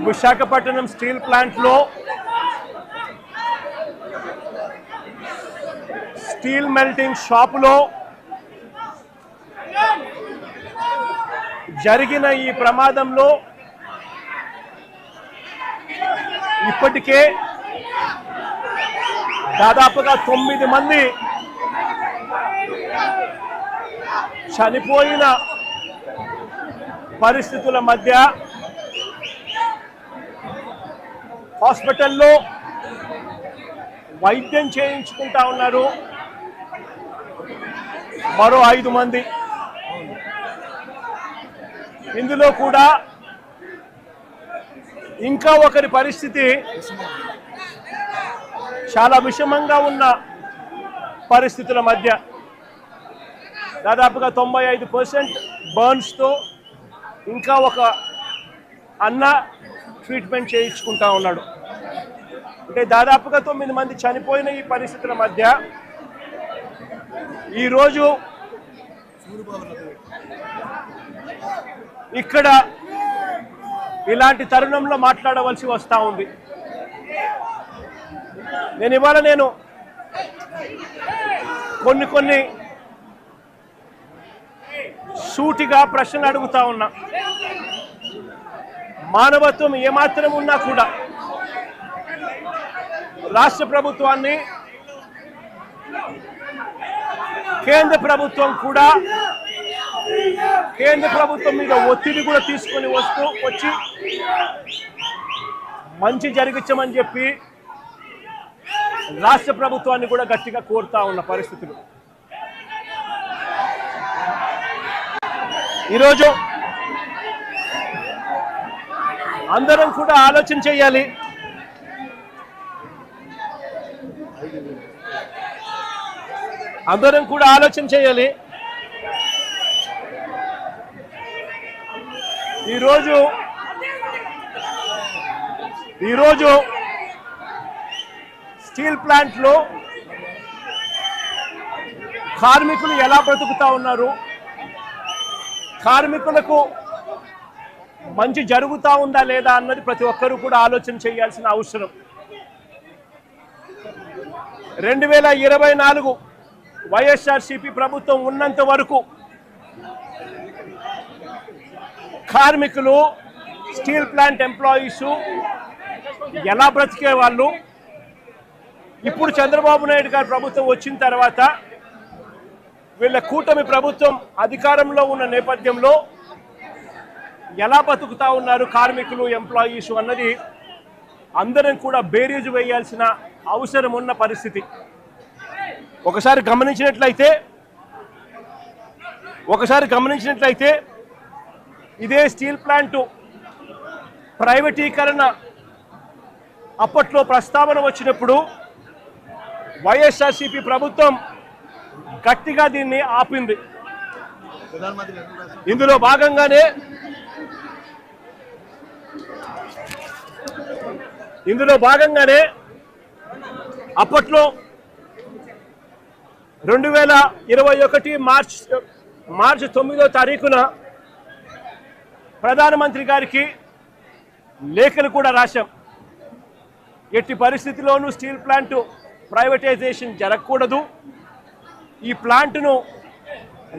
Visakhapatnam steel ప్లాంట్లో steel melting షాపులో జరిగిన ఈ ప్రమాదంలో ఇప్పటికే దాదాపుగా 9 మంది చనిపోయిన పరిస్థితుల మధ్య హాస్పిటల్లో వైద్యం చేయించుకుంటా ఉన్నారు మరో 5 మంది. ఇందులో కూడా ఇంకా ఒకరి పరిస్థితి చాలా విషమంగా ఉన్న పరిస్థితుల మధ్య దాదాపుగా 95% బర్న్స్తో ఇంకా ఒక అన్న ట్రీట్మెంట్ చేయించుకుంటా ఉన్నాడు. అంటే దాదాపుగా 9 మంది చనిపోయిన ఈ పరిస్థితుల మధ్య ఈరోజు ఇక్కడ ఇలాంటి తరుణంలో మాట్లాడవలసి వస్తూ ఉంది. ఇవాళ కొన్ని సూటిగా ప్రశ్నలు అడుగుతా ఉన్నా. మానవత్వం ఏమాత్రం ఉన్నా కూడా రాష్ట్ర ప్రభుత్వాన్ని, కేంద్ర ప్రభుత్వం కూడా కేంద్ర ప్రభుత్వం మీద ఒత్తిడి కూడా తీసుకొని వచ్చి మంచి జరిగించమని చెప్పి రాష్ట్ర ప్రభుత్వాన్ని కూడా గట్టిగా కోరుతా ఉన్న పరిస్థితులు. ఈరోజు అందరం కూడా ఆలోచన చేయాలి. ఈరోజు స్టీల్ ప్లాంట్లో కార్మికులు ఎలా బ్రతుకుతా ఉన్నారు, కార్మికులకు మంచి జరుగుతా ఉందా లేదా అన్నది ప్రతి ఒక్కరూ కూడా ఆలోచన చేయాల్సిన అవసరం. 2024 వైఎస్ఆర్సీపీ ప్రభుత్వం ఉన్నంత వరకు కార్మికులు, స్టీల్ ప్లాంట్ ఎంప్లాయీస్ ఎలా బ్రతికే వాళ్ళు, ఇప్పుడు చంద్రబాబు నాయుడు గారి ప్రభుత్వం వచ్చిన తర్వాత వీళ్ళ కూటమి ప్రభుత్వం అధికారంలో ఉన్న నేపథ్యంలో ఎలా బతుకుతా ఉన్నారు కార్మికులు, ఎంప్లాయీస్ అన్నది అందరం కూడా బేరీజు వేయాల్సిన అవసరం ఉన్న పరిస్థితి. ఒకసారి గమనించినట్లయితే ఇదే స్టీల్ ప్లాంట్ ప్రైవేటీకరణ అప్పట్లో ప్రస్తావన వచ్చినప్పుడు వైఎస్ఆర్సీపీ ప్రభుత్వం గట్టిగా దీన్ని ఆపింది. ఇందులో భాగంగానే అప్పట్లో 2021 మార్చి 9వ తారీఖున ప్రధానమంత్రి గారికి లేఖలు కూడా రాశాం. ఎట్టి పరిస్థితిలోనూ స్టీల్ ప్లాంట్ ప్రైవేటైజేషన్ జరగకూడదు, ఈ ప్లాంట్ను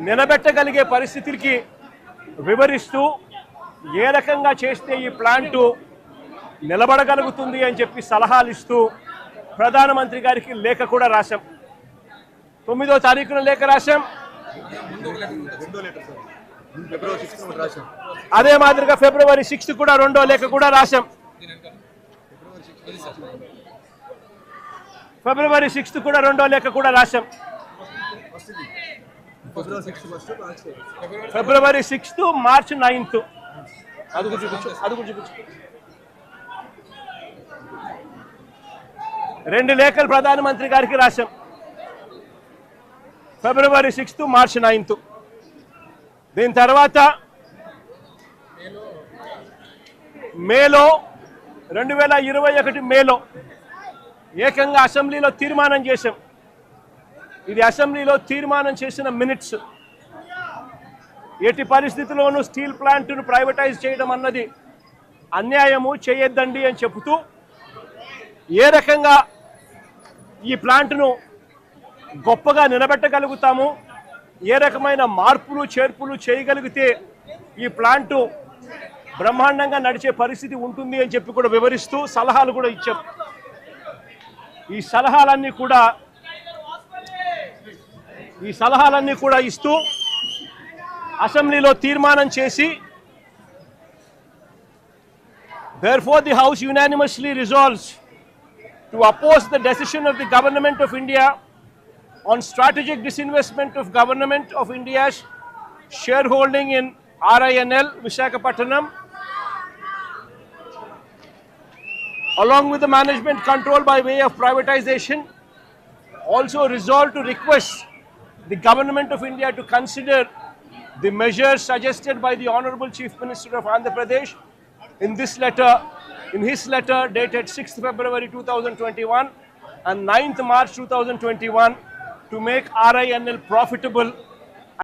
నిలబెట్టగలిగే పరిస్థితికి వివరిస్తూ ఏ రకంగా చేస్తే ఈ ప్లాంటు నిలబడగలుగుతుంది అని చెప్పి సలహాలు ఇస్తూ ప్రధానమంత్రి గారికి లేఖ కూడా రాశాం. 9వ తారీఖున లేఖ రాశాం. అదే మాదిరిగా ఫిబ్రవరి 6 కూడా రెండో లేఖ కూడా రాశాం. ఫిబ్రవరి 6 కూడా రెండో లేఖ కూడా రాశాం. ఫిబ్రవరి 6, మార్చి 9 అదుగు చూపించు. 2 లేఖలు ప్రధానమంత్రి గారికి రాశాం. ఫిబ్రవరి 6, మార్చి 9. దీని తర్వాత మేలో 2021 మేలో ఏకంగా అసెంబ్లీలో తీర్మానం చేశాం. ఇది అసెంబ్లీలో తీర్మానం చేసిన మినిట్స్. ఎట్టి పరిస్థితుల్లోనూ స్టీల్ ప్లాంట్ను ప్రైవేటైజ్ చేయడం అన్నది అన్యాయము చేయొద్దండి అని చెబుతూ ఏ రకంగా ఈ ప్లాంట్ను గొప్పగా నిలబెట్టగలుగుతాము, ఏ రకమైన మార్పులు చేర్పులు చేయగలిగితే ఈ ప్లాంటు బ్రహ్మాండంగా నడిచే పరిస్థితి ఉంటుంది అని చెప్పి కూడా వివరిస్తూ సలహాలు కూడా ఇచ్చాం. ఈ సలహాలన్నీ కూడా ఇస్తూ అసెంబ్లీలో తీర్మానం చేసి, therefore the House unanimously resolves to oppose the decision of the Government of India on strategic disinvestment of Government of India's shareholding in RINL Visakhapatnam, along with the management control by way of privatization. Also resolve to request the Government of India to consider the measures suggested by the Honorable Chief Minister of Andhra Pradesh in his letter dated 6th February 2021 and 9th March 2021 to make RINL profitable